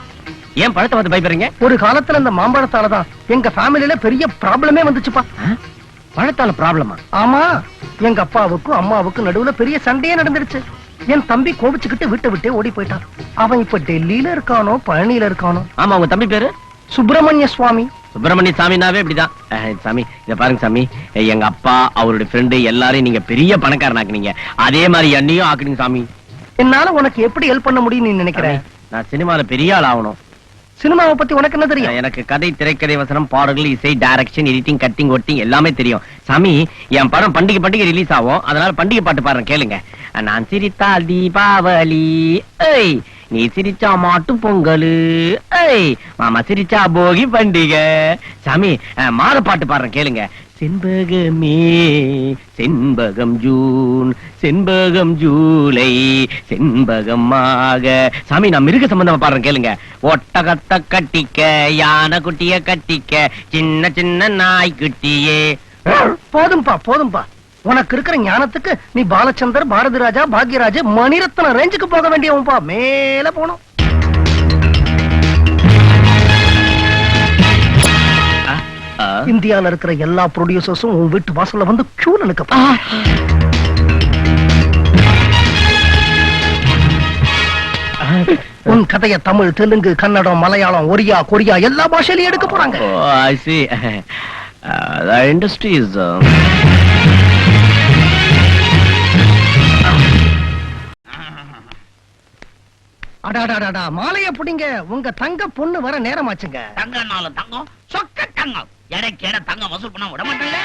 ஏன் பழத்தை பார்த்து பயப்படுறீங்க? ஒரு காலத்துல இந்த மாம்பழத்தாலதான் எங்க ஃபேமிலில பெரிய ப்ராப்ளமே வந்துச்சுப்பா. பழத்தால ப்ராப்ளமா? ஆமா, எங்க அப்பாவுக்கும் அம்மாவுக்கும் நடுவுல பெரிய சண்டையே நடந்துருச்சு. என் தம்பி கோபிச்சுக்கிட்டு விட்டு விட்டே ஓடி போயிட்டான். அவன் இப்ப டெல்லியில இருக்கானோ பழனியில இருக்கானோ. ஆமா, உங்க தம்பி பேரு சுப்பிரமணிய சுவாமி. சுப்பிரமணிய சாமினாவே இப்படிதான். சாமி, இத பாருங்க சாமி, எங்க அப்பா அவருடைய ஃப்ரெண்டு எல்லாரையும் நீங்க பெரிய பணக்காரனாக்குனீங்க. அதே மாதிரி என்னையும் ஆக்குனீங்க சாமி. என்னால உனக்கு எப்படி ஹெல்ப் பண்ண முடியும் நீ நினைக்கிற? நான் சினிமால பெரிய ஆள் ஆகணும். சினிமாவை பத்தி உனக்கு என்ன தெரியும்? எனக்கு கதை, திரைக்கதை, வசனம், பாடல்கள், இசை, டைரக்ஷன், எடிட்டிங், கட்டிங், ஒட்டிங் எல்லாமே தெரியும் சாமி. என் படம் பண்டிகை ரிலீஸ் ஆகும். அதனால பண்டிகை பாட்டு பாடுறேன், கேளுங்க. நான் சிரித்தால் தீபாவளி, ஏய் நீ சிரிச்சா மாட்டு பொங்கல், ஏய் மாமா சிரிச்சா போகி பண்டிகை. சாமி, மாத பாட்டு பாடுறேன், கேளுங்க. செண்பகமே செண்பகம் ஜூன், செண்பகம் ஜூலை, செண்பகமாக. சாமி, நான் மிருக சம்பந்தமா பாடுறேன், கேளுங்க. ஒட்டகத்தை கட்டிக்க, யானை குட்டிய கட்டிக்க, சின்ன சின்ன நாய் குட்டியே. போதும்பா போதும்பா, உனக்கு இருக்கிற ஞானத்துக்கு நீ பாலச்சந்தர், பாரதி ராஜா, பாக்யராஜ், மணிரத்ன ரேஞ்சுக்கு போக வேண்டியவன்பா. மேல போனோம். இந்தியால இருக்கிற எல்லா ப்ரொடியூசர்ஸும் உன் வீட்டு வாசல்ல வந்து கியூல நிக்க. உன் கதைய தமிழ், தெலுங்கு, கன்னடம், மலையாளம், ஒரியா, கொரியா எல்லா பாஷையிலும் எடுக்க போறாங்க. I see. The industry is அடாடாடா, மாலைய புடிங்க, உங்க தங்க பொண்ணு வர நேரமாச்சுங்க. தங்கனாலும் தங்கம், சொக்க தங்கம், எடைக்கு எடை தங்கம் வசூல் பண்ண விட மாட்டேன்ல.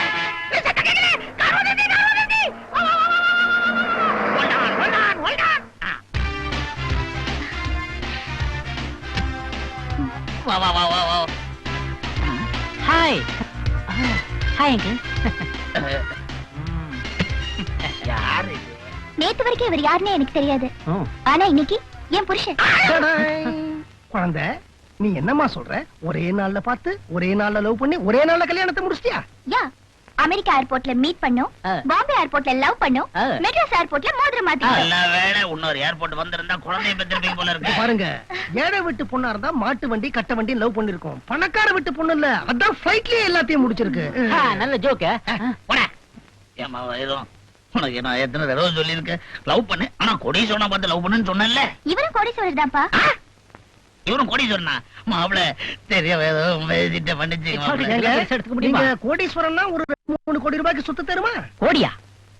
வா வா வா வா வா. Hi hi uncle. யாரு இது? நேத்து வரைக்கும் இவர் யாருன்னே எனக்கு தெரியாது. ஆனா இன்னைக்கு என் புருஷன். குழந்தை, நீ என்னம்மா சொல்ற? ஒரே நாள்ல பார்த்து, ஒரே நாள்ல லவ் பண்ணி, ஒரே நாள்ல கல்யாணத்தை முடிச்சிட்டியா? யா, அமெரிக்கா ஏர்போர்ட்ல மீட் பண்ணோம், பாம்பே ஏர்போர்ட்ல லவ் பண்ணோம், மெட்ராஸ் ஏர்போர்ட்ல மோதிரம் மாத்திட்டோம். நல்ல வேளை இன்னொரு ஏர்போர்ட் வந்திருந்தா குழந்தைய பெற்றிருப்பீங்க போல இருக்கு. பாருங்க, ஏழை வீட்டு பொண்ணா இருந்தா மாட்டு வண்டி, கட்ட வண்டி லவ் பண்ணிருக்கோம். பணக்கார வீட்டு பொண்ணு இல்ல, அதான் ஃளைட்லயே எல்லாத்தையும் முடிச்சிருக்கு. நல்ல ஜோக்க. ஏமா எதுவும் உனக்கு நான் எத்தனை தடவை சொல்லியிருக்கேன், லவ் பண்ணு. ஆனா கோடீஸ்வரனா பார்த்து லவ் பண்ணுன்னு சொன்னேன்ல. இவரும் கோடீஸ்வரர் தான்ப்பா. இவரும் கோடீஸ்வரனா? மாப்பிள தெரிய வேதிட்ட பண்ணிச்சு. நீங்க கோடீஸ்வரன்னா ஒரு 3 கோடி ரூபாய்க்கு சுத்த தருமா? கோடியா?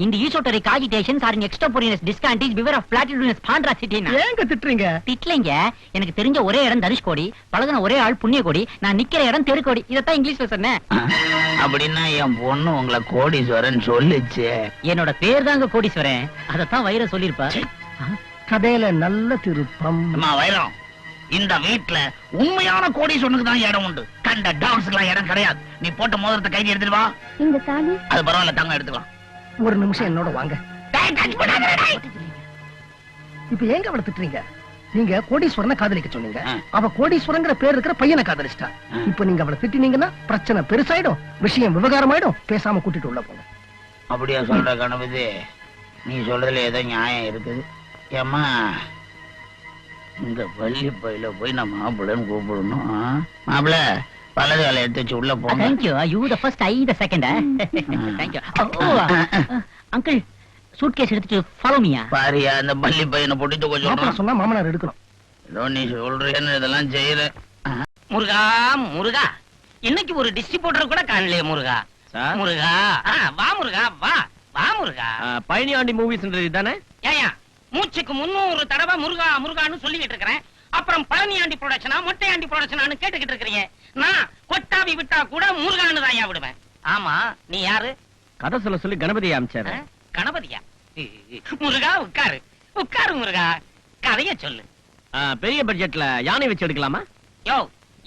இந்த ஈசோட்டரிக் ஆஜிடேஷன்ஸ் ஆர் இன் எக்ஸ்ட்ராபோரியஸ் டிஸ்கான்டேஜ் பிவர் ஆஃப் பிளாட்டினஸ் பாண்ட்ரா சிட்டினா. ஏங்க திட்டுறீங்க? திட்லைங்க, எனக்கு தெரிஞ்ச ஒரே இடம் தனுஷ்கோடி, பழகுன ஒரே ஆள் புண்ணியகோடி, நான் நிக்கிற இடம் தெருக்கோடி. இதத்தான் இங்கிலீஷ்ல சொன்னேன். அப்படின்னா என் பொண்ணு உங்களை கோடீஸ்வரன் சொல்லுச்சு. என்னோட பேர் தாங்க கோடீஸ்வரன், அதத்தான் வைர சொல்லிருப்பா. கதையில நல்ல திருப்பம். அம்மா வைரம், இந்த வீட்டுல உண்மையான கோடீஸ்வரனுக்கு தான் இடம் உண்டு. கண்ட டாக்ஸ்க்கு எல்லாம் இடம் கிடையாது. நீ போட்ட மோதிரத்தை கைதி எடுத்துட்டு வா. இந்த தாலி அது பரவாயில்ல, தங்கம் எடுத்துக்கலாம். ஒரு நிமிஷம் என்னோட வாங்க. இப்ப ஏங்க அவளை திட்டுறீங்க? நீங்க கோடீஸ்வரனை காதலிக்க சொன்னீங்க, அவ கோடீஸ்வரங்கிற பேர் இருக்கிற பையனை காதலிச்சிட்டா. இப்ப நீங்க அவளை திட்டினீங்கன்னா பிரச்சனை பெருசாயிடும், விஷயம் விவகாரமாயிடும். பேசாம கூட்டிட்டு உள்ள போங்க. அப்படியா சொல்ற கணபதி? நீ சொல்றதுல ஏதோ நியாயம் இருக்குது. ஏம்மா, இந்த பள்ளி பையில போய் நான் மாப்பிள்ளைன்னு கூப்பிடணும். மாப்பிள்ள, பலது வேலை எடுத்து வச்சு உள்ள போங்க. Thank you. You the first, I the second. Thank you. Uncle, suitcase எடுத்துட்டு follow me. பாரியா, இந்த பள்ளி பையனை போட்டு கொஞ்சம் சொன்னா மாமனார் எடுக்கணும். ஏதோ நீ சொல்றேன்னு இதெல்லாம் செய்யற. முருகா முருகா, இன்னைக்கு ஒரு டிஸ்ட்ரிபியூட்டர் கூட காணலையே முருகா. முருகா, வா முருகா, வா வா முருகா. பழனியாண்டி மூவிஸ் தானே? ஏயா, மூச்சுக்கு 300 தடவை முருகா முருகான்னு சொல்லிக்கிட்டு இருக்கிறேன். அப்புறம் பழனியாண்டி ப்ரொடக்ஷனா மொட்டையாண்டி ப்ரொடக்ஷனான்னு கேட்டுக்கிட்டு இருக்கிறீங்க. நான் கொட்டாவி விட்டா கூட முருகான்னு தான் ஏன் விடுவேன். ஆமா, நீ யாரு? கதை சொல்ல சொல்லி கணபதி அமைச்சாரு. கணபதியா? முருகா உட்காரு உட்காரு முருகா, கதைய சொல்லு. பெரிய பட்ஜெட்ல யானை வச்சு எடுக்கலாமா? யோ,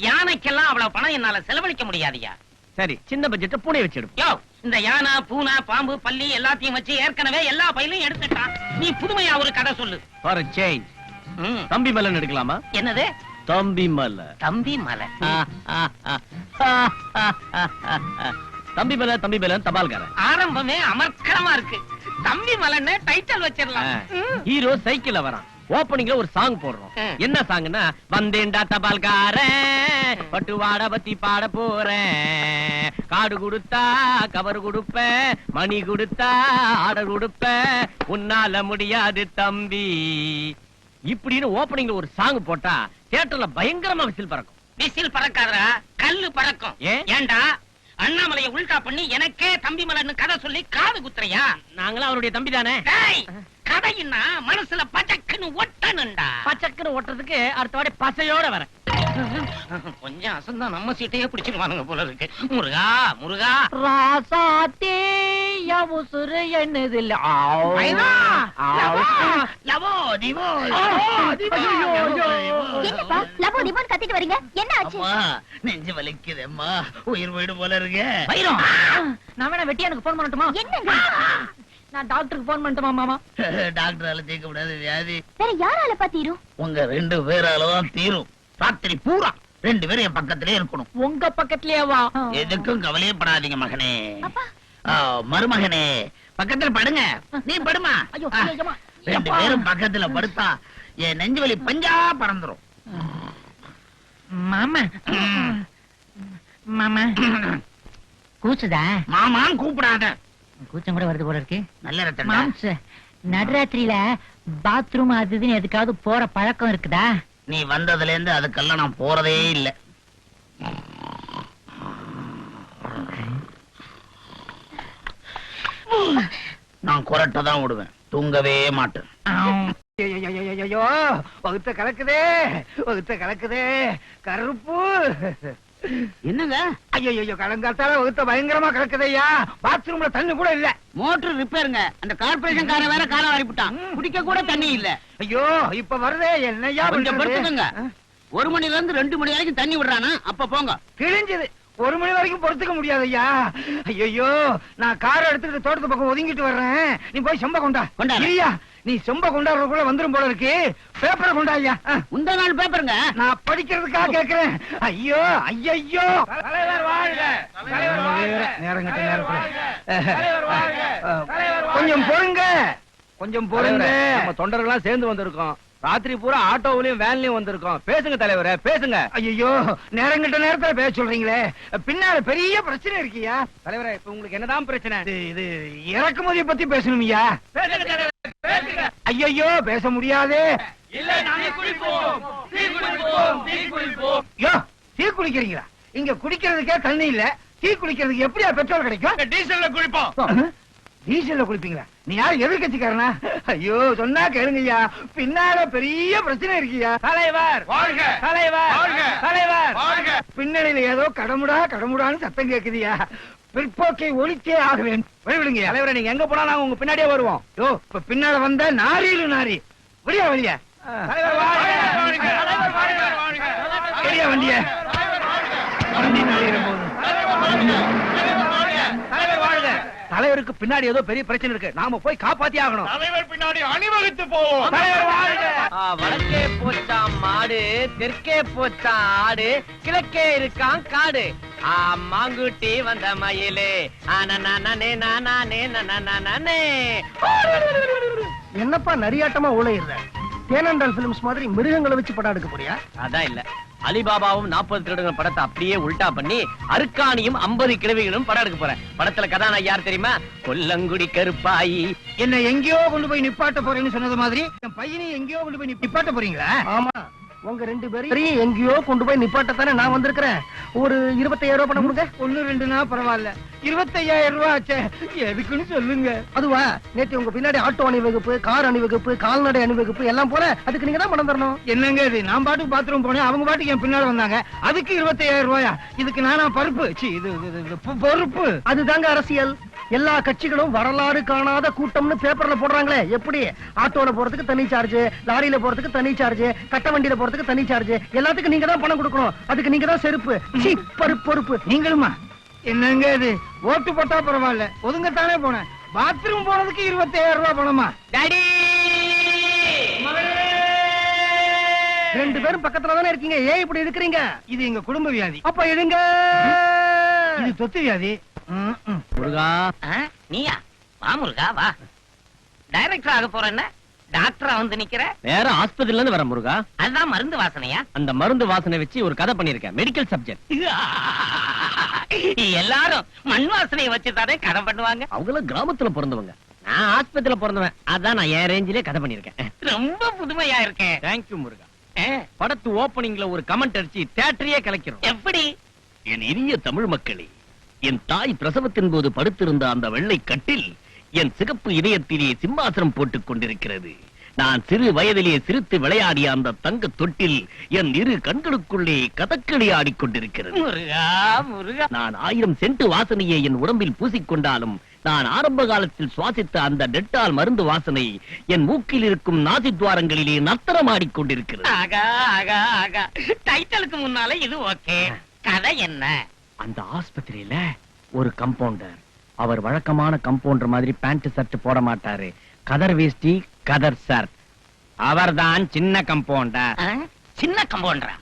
யானைக்கெல்லாம் அவ்வளவு பணம் என்னால செலவழிக்க முடியாதியா. சரி, சின்ன பட்ஜெட் பூனை வச்சு எடுப்போம். யோ, இந்த யானை, பூனை, பாம்பு, பல்லி எல்லாத்தையும் வச்சு ஏற்கனவே எல்லா பையிலும் எடுத்துட்டான். நீ புதுமையா ஒரு கதை சொல்லு. ஃபார் சேஞ்ச் தம்பி மலன் எடுக்கலாமா? என்னது? தம்பி மலை. தம்பி மலை. தம்பி மலை, தம்பி மலன் தபால்காரன். ஆரம்பமே அமர்க்கலமா இருக்கு. தம்பி மலைன்னு டைட்டில் வச்சிடலாம். ஹீரோ சைக்கிள்ல வரான், ஓப்பனிங்ல ஒரு சாங் போடுறோம். என்ன சாங்னா, வந்தேன்டா தபால்காரன் பட்டுவாட பத்தி பாட போறேன், காடு கொடுத்தா கவர் கொடுப்பேன், மணி கொடுத்தா ஆர்டர் கொடுப்பேன், உன்னால முடியாது தம்பி இப்படின்னு ஓப்பனிங்ல ஒரு சாங் போட்டா தியேட்டர்ல பயங்கரமா விசில் பறக்கும். விசில் பறக்காதடா, கல்லு பறக்கும். ஏன்டா அண்ணாமலையை உல்டா பண்ணி எனக்கே தம்பி மலர்னு கதை சொல்லி காது குத்துறியா? நாங்களும் அவருடைய தம்பி தானே. கதையின்னா மனசுல பச்சக்குன்னு ஒட்டணும்டா. பச்சக்குன்னு ஒட்டுறதுக்கு அடுத்த வாடி பசையோட வரேன். கொஞ்சம் அசந்தா நம்ம சீட்டையே பிடிச்சிருவானுங்க போல இருக்கு. முருகா முருகா ராசாத்தே உசுறு என்னதில்ல என்னப்பா லபோ டிபோன்னு கத்திட்டு வரீங்க? என்ன ஆச்சு? நெஞ்சு வலிக்குதேம்மா, உயிர் போயிடு போல இருக்கு. நான் வேணா வெட்டியானுக்கு போன் பண்ணட்டுமா? என்னங்க? நான் டாக்டருக்கு போன் பண்ணட்டுமா மாமா? டாக்டரால தீர்க்க கூடாது வியாதி. வேற யாரால பாத்தீரும்? உங்க 2 பேராலதான் தீரும். ராத்திரி பூரா 2 பேரும் என் பக்கத்திலே இருக்கணும். உங்க பக்கத்துலயேவா? எதுக்கும் கவலையே படாதீங்க மகனே. அப்பா மருமகனே, பக்கத்துல படுங்க. நீ படுமா. ஐயோ, ஐயோ, 2 பேரும் பக்கத்துல படுத்தா என் நெஞ்சு வலி பஞ்சா பறந்துரும். மாமா மாமா கூச்சுதா? மாமான்னு கூப்பிடாத. கூச்சம் கூட வருது போல இருக்கு. நல்ல ரத்தம். மாம்ஸ், நடுராத்திரியில பாத்ரூம் அது இதுன்னு எதுக்காவது போற பழக்கம் இருக்குதா? நீ வந்ததுல இருந்து அதுக்கெல்லாம் நான் போறதே இல்ல. நான் குரட்டை தான் விடுவேன், தூங்கவே மாட்டேன். ஐயோ, வகுத்த கலக்குதே, வகுத்த கலக்குதே, கருப்பு. என்னங்க? ஐயோ, கலங்காத்தால வகுத்த பயங்கரமா கலக்குதையா. பாத்ரூம்ல தண்ணி கூட இல்ல. மோட்டர் ரிப்பேருங்க. அந்த கார்பரேஷன் கார வேற கால வாரிப்புட்டான். குடிக்க கூட தண்ணி இல்ல. ஐயோ, இப்ப வருதே, என்னையா கொஞ்சம் படுத்துக்கங்க. 1 மணில இருந்து 2 மணி வரைக்கும் தண்ணி விடுறானா, அப்ப போங்க. கிழிஞ்சது. 1 மணி வரைக்கும் பொறுத்துக்க முடியாது ஐயா. ஐயோ, நான் காரை எடுத்துட்டு தோட்டத்து பக்கம் ஒதுங்கிட்டு வர்றேன். நீ போய் செம்ப கொண்டா. ஐயா, நீ செம்ப கொண்டாடுறதுக்குள்ள வந்துரும் போல இருக்கு. பேப்பரை கொண்டா ஐயா. முந்தா நாள் பேப்பருங்க. நான் படிக்கிறதுக்காக கேக்குறேன். ஐயோ ஐயோ, தலைவர் வாழ்க, தலைவர் வாழ்க. நேரங்கட்ட நேரத்துல கொஞ்சம் பொறுங்க, கொஞ்சம் பொறுங்க. நம்ம தொண்டர்கள்லாம் சேர்ந்து வந்திருக்கோம். ராத்திரி பூரா ஆட்டோவிலயும் வேன்லயும் வந்திருக்கோம். பேசுங்க தலைவரே, பேசுங்க. ஐயோ, நேரங்கட்ட நேரத்துல பேச சொல்றீங்களே. பின்னால பெரிய பிரச்சனை இருக்கியா தலைவரே, இப்ப உங்களுக்கு என்னதான் பிரச்சனை? இது இறக்குமதியை பத்தி பேசணும் ஐயா. ஐயோ, பேச முடியாது. தீ குளிக்கிறீங்களா? இங்க குடிக்கிறதுக்கே தண்ணி இல்ல, தீ குளிக்கிறதுக்கு எப்படியா பெட்ரோல் கிடைக்கும்? டீசல்ல குளிப்போம். டீசல்ல குளிப்பீங்களா? நீ யார் எதிர்கட்சிக்காரனா? ஐயோ, சொன்னா கேளுங்கய்யா, பின்னால பெரிய பிரச்சனை இருக்கியா. தலைவர் வாழ்க, தலைவர் வாழ்க, தலைவர் வாழ்க. பின்னணியில ஏதோ கடமுடான்னு சத்தம் கேக்குதியா. பிற்போக்கை ஒழிச்சே ஆக வேண்டும். வழிவிடுங்க தலைவரே, நீங்க எங்க போனா நாங்க உங்க பின்னாடியே வருவோம். இப்ப பின்னால வந்த நாரியிலு நாரி. வெளியா வெளியா. தலைவர் வாழ்க, தலைவர் வாழ்க, வாழ்க. வெளியா வண்டிய. வண்டி நாரியிற போது. தலைவர் வாழ்க. தலைவருக்கு பின்னாடி ஏதோ பெரிய பிரச்சனை இருக்கு, நாம போய் காப்பாத்தி ஆகணும். தலைவர் பின்னாடி அணிவகுத்து போவோம். தலைவர் வாழ்க. வடக்கே போச்சாம் மாடு, தெற்கே போச்சாம் ஆடு, கிழக்கே இருக்கான் காடு. மாங்குட்டி வந்த மயிலே, என்னப்பா நரியாட்டமா ஊழையிடுற? தேனண்டால் பிலிம்ஸ் மாதிரி மிருகங்களை வச்சு படம் எடுக்க போறியா? அதான் இல்ல, அலிபாபாவும் 40 திருடங்கள் படத்தை அப்படியே உல்டா பண்ணி அருக்காணியும் 50 கிழவிகளும் படம் எடுக்க போறேன். படத்துல கதாநாயகி யார் தெரியுமா? கொல்லங்குடி கருப்பாயி. என்ன எங்கேயோ கொண்டு போய் நிப்பாட்ட போறேன்னு சொன்னது மாதிரி என் பையனையும் எங்கேயோ கொண்டு போய் நிப்பாட்ட போறீங்களா? ஆமா, உங்க 2 பேரையும் எங்கேயோ கொண்டு போய் நிப்பாட்டத்தானே நான் வந்திருக்கிறேன். ஒரு 25,000 ரூபாய் பணம் கொடுங்க. 1-2 பரவாயில்ல, 25,000 ரூபாய் ஆச்சே. எதுக்குன்னு சொல்லுங்க. அதுவா, நேத்து உங்க பின்னாடி ஆட்டோ அணிவகுப்பு, கார் அணிவகுப்பு, கால்நடை அணிவகுப்பு எல்லாம் போல, அதுக்கு நீங்க தான் பணம் தரணும். என்னங்க இது? நான் பாட்டுக்கு பாத்ரூம் போனேன், அவங்க பாட்டுக்கு என் பின்னால வந்தாங்க, அதுக்கு 25,000 ரூபாயா? இதுக்கு நானா பருப்பு? இது பொறுப்பு. அதுதாங்க அரசியல். எல்லா கட்சிகளும் வரலாறு காணாத கூட்டம்னு பேப்பர்ல போடுறாங்களே. எப்படி? ஆட்டோல போறதுக்கு தனி சார்ஜ், லாரியில போறதுக்கு தனி சார்ஜ், கட்ட வண்டியில போறதுக்கு தனி சார்ஜ், எல்லாத்துக்கும் நீங்க தான் பணம் கொடுக்கணும். அதுக்கு நீங்க தான் செருப்பு. பொறுப்பு. நீங்களுமா? என்னங்க இது? ஓட்டு போட்டா பரவாயில்ல, ஒதுங்கத்தானே போனேன். பாத்ரூம் போனதுக்கு 25,000 ரூபாய் பணமா? டாடி, 2 பேரும் பக்கத்துல தானே இருக்கீங்க, ஏன் இப்படி இருக்கிறீங்க? இது எங்க குடும்ப வியாதி. அப்ப எழுங்க. இது தொத்து வியாதி. முருகா. நீயா? வா முருகா வா. டைரக்டர் ஆக போறேன்ன டாக்டரா வந்து நிக்கிற? வேற ஆஸ்பத்திரில இருந்து வர முருகா. அதுதான் மருந்து வாசனையா? அந்த மருந்து வாசனை வச்சு ஒரு கதை பண்ணிருக்கேன், மெடிக்கல் சப்ஜெக்ட். எல்லாரும் மண் வாசனையை வச்சுதானே கதை பண்ணுவாங்க. அவங்களும் கிராமத்துல பிறந்தவங்க, நான் ஆஸ்பத்திரியில பிறந்தவன். அதான் நான் என் ரேஞ்சிலே கதை பண்ணிருக்கேன். ரொம்ப புதுமையா இருக்கேன். தேங்க்யூ முருகா. படத்து ஓபனிங்ல ஒரு கமெண்ட் அடிச்சு தியேட்டரையே கலக்கிறோம். எப்படி? என் இனிய தமிழ் மக்களே, என் தாய் பிரசவத்தின் போது படுத்திருந்த அந்த வெள்ளை கட்டில் என் சிகப்பு இதயத்திலே சிம்மாசனம் போட்டுக் கொண்டிருக்கிறது. நான் சிறு வயதிலே சிரித்து விளையாடிய அந்த தங்க தொட்டில் என் இரு கண்களுக்குள்ளே கதக்களி ஆடிக்கொண்டிருக்கிறது. முருகா முருகா, நான் 1000 சென்ட் வாசனையை என் உடம்பில் பூசிக்கொண்டாலும் நான் ஆரம்ப காலத்தில் சுவாசித்த அந்த டெட்டால் மருந்து வாசனை என் மூக்கில் இருக்கும் நாசி துவாரங்களிலே நர்த்தனமாடிக் கொண்டிருக்கிறது. ஆகா ஆகா ஆகா, டைட்டிலுக்கு முன்னால இது ஓகே. கதை என்ன? அந்த ஆஸ்பத்திரியில ஒரு கம்பவுண்டர், அவர் வழக்கமான கம்பவுண்டர் மாதிரி பேண்ட் ஷர்ட் போட மாட்டாரு, கதர் வேஷ்டி கதர் ஷர்ட். அவர்தான் சின்ன கம்பவுண்டர். சின்ன கம்பவுண்டரா?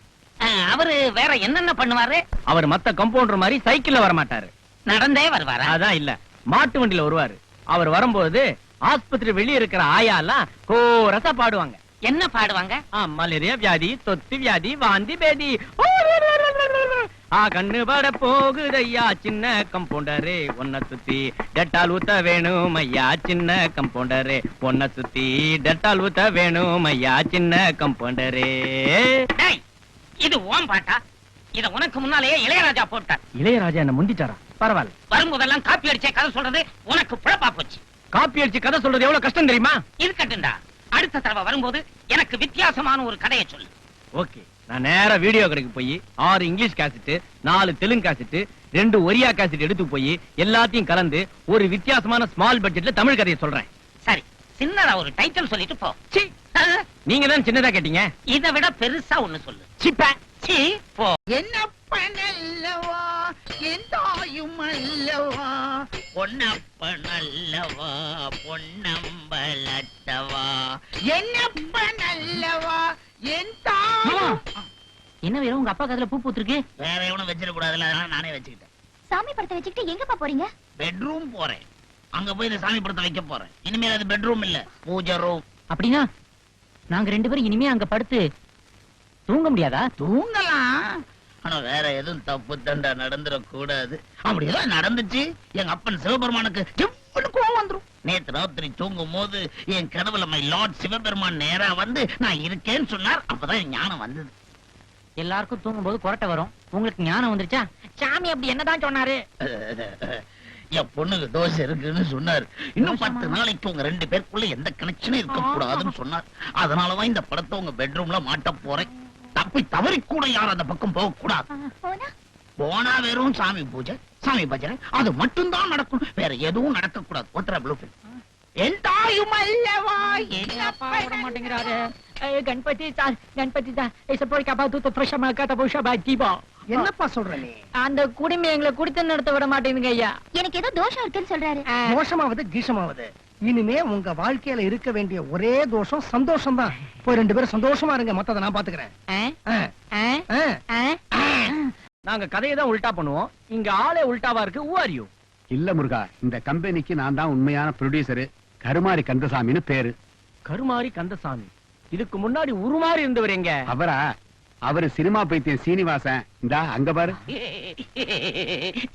அவரு வேற என்னென்ன பண்ணுவாரு? அவர் மத்த கம்பவுண்டர் மாதிரி சைக்கிள்ல வர மாட்டாரு, நடந்தே வருவாரா? அதான் இல்ல, மாட்டு வண்டியில வருவாரு. அவர் வரும்போது ஆஸ்பத்திரி வெளியே இருக்கிற ஆயாலாம் கோரசா பாடுவாங்க. என்ன பாடுவாங்க? மலேரியா வியாதி, தொத்து வியாதி, வாந்தி பேதி. கண்ணு பட போகுதையா சின்ன கம்பவுண்டரே, ஒன்ன சுத்தி டெட்டால் ஊத்த வேணும் ஐயா சின்ன கம்பவுண்டரே, ஒன்ன சுத்தி டெட்டால் ஊத்த வேணும் ஐயா சின்ன கம்பவுண்டரே. இது ஓம் பாட்டா? இத உனக்கு முன்னாலேயே இளையராஜா போட்டார். இளையராஜா என்ன முந்திட்டாரா? பரவாயில்ல, வரும்போதெல்லாம் காப்பி அடிச்சே கதை சொல்றது உனக்கு பிழப்பா போச்சு. காப்பி அடிச்சு கதை சொல்றது எவ்வளவு கஷ்டம் தெரியுமா? இருக்கட்டும்டா, அடுத்த தடவை வரும்போது எனக்கு வித்தியாசமான ஒரு கதையை சொல்லு. ஓகே, நான் நேரா வீடியோ கடைக்கு போய் 6 இங்கிலீஷ் காசெட், 4 தெலுங்கு காசெட், 2 ஒரியா காசெட் எடுத்து போய் எல்லாத்தையும் கலந்து ஒரு வித்தியாசமான ஸ்மால் பட்ஜெட்ல தமிழ் கதையை சொல்றேன். சரி, சின்னதா ஒரு டைட்டில் சொல்லிட்டு போ. சீ, நீங்க தான் சின்னதா கேட்டீங்க, இதை விட பெருசா ஒண்ணு சொல்லு. சிப்ப. சீ, போ. என்னப்பனல்லவா என் தாயும் அல்லவா, பொன்னப்பனல்லவா பொன்னம்பலத்தவா, என்னப்பனல்லவா என் தாயும். என்ன வேணும்? உங்க அப்பா கதையில பூ பூத்திருக்கு. வேற எவனும் வச்சிட கூடாதுல, அதனால நானே வச்சுக்கிட்டேன். சாமி படத்தை வச்சுக்கிட்டு எங்கப்பா போறீங்க? பெட்ரூம் போறேன், அங்க போய் இந்த சாமி படத்தை வைக்க போறேன். இனிமேல் அது பெட்ரூம் இல்ல, பூஜை ரூம். அப்படின்னா நாங்க 2 பேரும் இனிமே அங்க படுத்து தூங்க முடியாதா? தூங்கலாம், ஆனா வேற எதுவும் தப்பு தண்டா நடந்துடக்கூடாது. அப்படி ஏதாவது நடந்துச்சு எங்க அப்பன் சிவபெருமானுக்கு எவ்வளவு கோவம் வந்துரும். நேத்து ராத்திரி தூங்கும் போது என் கனவுல மை லார்ட் சிவபெருமான் நேரா வந்து நான் இருக்கேன்னு சொன்னார். அப்பதான் என் ஞானம் வந்தது. எல்லாருக்கும் தூங்கும் போது கொரட்டை வரும், உங்களுக்கு ஞானம் வந்துருச்சா? சாமி அப்படி என்னதான் சொன்னாரு? என் பொண்ணுக்கு தோசை இருக்குன்னு சொன்னார். இன்னும் 10 நாளைக்கு உங்க 2 பேருக்குள்ள எந்த கனெக்ஷனும் இருக்க கூடாதுன்னு சொன்னார். அதனாலதான் இந்த படத்தை உங்க பெட்ரூம்ல மாட்ட போறேன். தப்பி தவறி கூட யாரும் அந்த பக்கம் போக கூடாது. போனா வெறும் சாமி பூஜை, சாமி பஜனை, அது மட்டும் தான் நடக்கும், வேற எதுவும் நடக்க கூடாது. ஒத்தர ப்ளூ பில். என் தாயும் அல்லவா விட மாட்டேங்கிறாரு. கணபதி சார், கணபதி சார், என்னப்பா சொல்ற நீ? அந்த குடும்பம் எங்களை குடுத்து நடத்த விட மாட்டேங்குங்க ஐயா. எனக்கு ஏதோ தோஷம் இருக்குன்னு சொல்றாரு. மோசமாவது கீஷமாவது, இனிமே உங்க வாழ்க்கையில இருக்க வேண்டிய ஒரே தோஷம் சந்தோஷம் தான். போய் 2 பேரும் சந்தோஷமா இருங்க, மத்தத நான் பாத்துக்கிறேன். நாங்க கதையை தான் உல்டா பண்ணுவோம், இங்க ஆளே உல்டாவா இருக்கு. Who are you? இல்ல முருகா, இந்த கம்பெனிக்கு நான் தான் உண்மையான ப்ரொடியூசர், கருமாரி கந்தசாமின்னு பேரு. கருமாரி கந்தசாமி, இதுக்கு முன்னாடி உருமாறி இருந்தவர் எங்க? அவரா? அவரு சினிமா பைத்தியம் சீனிவாசன். இந்தா அங்க பாரு.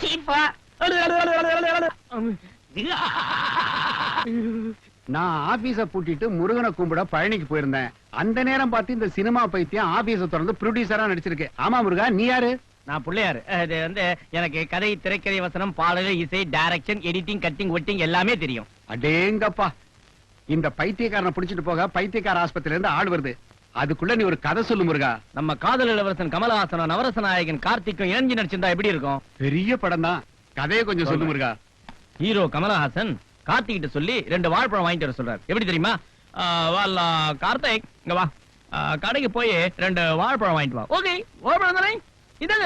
சீப்பா. நான் ஆபீஸ பூட்டிட்டு முருகனை கும்பிட பழனிக்கு போயிருந்தேன். அந்த நேரம் பார்த்து இந்த சினிமா பைத்தியம் ஆபீஸ திறந்து ப்ரொடியூசரா நடிச்சிருக்கு. ஆமா முருகா, நீ யாரு? நான் பிள்ளையாரு. இது வந்து எனக்கு கதை, திரைக்கதை, வசனம், பாடல், இசை, டைரக்ஷன், எடிட்டிங், கட்டிங், ஒட்டிங் எல்லாமே தெரியும். அடேங்கப்பா, இந்த பைத்தியக்காரனை புடிச்சிட்டு போக பைத்தியக்கார ஆஸ்பத்திரியில இருந்து ஆள் வருது. அதுக்குள்ள நீ ஒரு கதை சொல்லு முருகா. நம்ம காதல் இளவரசன் கமலஹாசனும் நவரச நாயகன் கார்த்திக்கும் இணைஞ்சு நடிச்சிருந்தா எப்படி இருக்கும்? பெரிய படம் தான், கதையை கொஞ்சம் சொல்லு முருகா. ஹீரோ கமலஹாசன் கார்த்திகிட்ட சொல்லி 2 வாழைப்பழம் வாங்கிட்டு வர சொல்றாரு. எப்படி தெரியுமா? கார்த்திக் இங்க வா, கடைக்கு போய் 2 வாழைப்பழம் வாங்கிட்டு வா. ஓகே, வாழைப்பழம் தானே இது?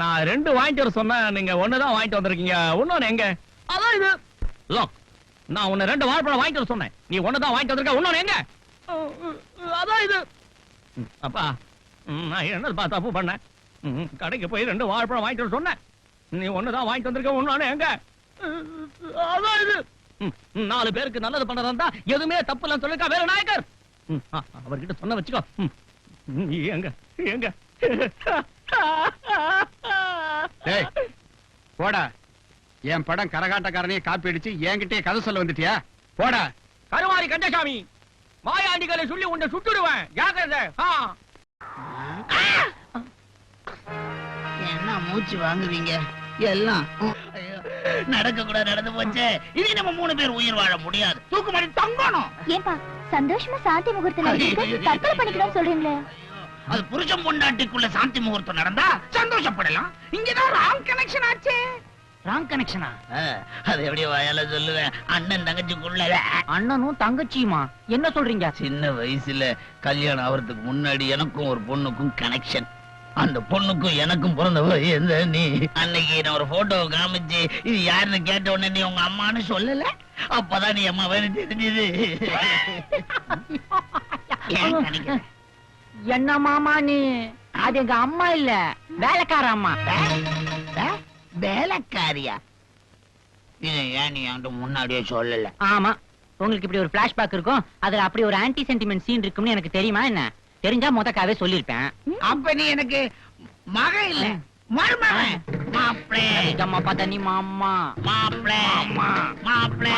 நான் 2 வாங்கிட்டு வர சொன்னா நீங்க 1 தான் வாங்கிட்டு வந்திருக்கீங்க. இன்னொன்னு எங்க? அதான் இது. லோக், நான் உன்னை 2 வாழைப்பழம் வாங்கிட்டு வர சொன்னேன், நீ 1 தான் வாங்கிட்டு வந்திருக்க. இன்னொன்னு எங்க? அதான் இது. அப்பா, நான் என்ன தப்பு பண்ணேன்? கடைக்கு போய் 2 வாழைப்பழம் வாங்கிட்டு வர சொன்னேன், நீ 1 தான் வாங்கிட்டு வந்திருக்க. இன்னொன்னு எங்க? அதான் இது. 4 பேருக்கு நல்லது பண்றதா எதுவுமே தப்பு இல்ல சொல்லிருக்கா வேற நாயக்கர். அவர்கிட்ட சொன்ன வச்சுக்கோ. எங்க எங்க டேய், போடா. என் படம் கரகாட்டக்காரனையே காப்பி அடிச்சு என்கிட்டயே கதை சொல்ல வந்துட்டியா? போடா. கருமாரி கந்தசாமி, மாயாண்டிகளை சொல்லி உன்னை சுட்டுடுவேன். ஜாக்கிரதை. என்ன மூச்சு வாங்குவீங்க எல்லாம்? ஐயோ, நடக்க கூட நடந்து போச்சே. இனி நம்ம 3 பேர் உயிர் வாழ முடியாது. தூக்கு மாட்டி தங்கணும். ஏன்பா சந்தோஷமா சாந்தி முகூர்த்தம் தற்கொலை பண்ணிக்கணும்னு சொல்றீங்களே? அது புருஷன் பொண்டாட்டிக்குள்ள சாந்தி முகூர்த்தம் நடந்தா சந்தோஷப்படலாம். இங்கதான் ராங் கனெக்ஷன் ஆச்சே. ராங் கனெக்ஷனா? அது எப்படி வாயால சொல்லுவேன்? அண்ணன் தங்கச்சிக்குள்ள அண்ணனும் தங்கச்சியுமா? என்ன சொல்றீங்க? சின்ன வயசுல கல்யாணம் ஆவறதுக்கு முன்னாடி எனக்கும் ஒரு பொண்ணுக்கும் கனெக்ஷன். அந்த பொண்ணுக்கும் எனக்கும் பிறந்தவ எந்த நீ. அன்னைக்கு நான் ஒரு போட்டோ காமிச்சு இது யாருன்னு கேட்ட உடனே நீ உங்க அம்மான்னு சொல்லல. அப்பதான் நீ அம்மா வேணும் தெரிஞ்சது. என்ன மாமா நீ? அது எங்க அம்மா இல்ல, வேலைக்கார அம்மா. வேலைக்காரியா? இதை ஏன் நீ என்கிட்ட முன்னாடியே சொல்லல? ஆமா, உங்களுக்கு இப்படி ஒரு பிளாஷ்பேக் இருக்கும், அதுல அப்படி ஒரு ஆன்டி சென்டிமெண்ட் சீன் இருக்கும்னு எனக்கு தெரியுமா என்ன? தெரிஞ்சா முதக்காவே சொல்லிருப்பேன். அப்ப நீ எனக்கு மக இல்ல, மருமகன். மாப்பிளே அம்மா பார்த்தா நீ மாமா. மாப்பிளே மாப்பிளே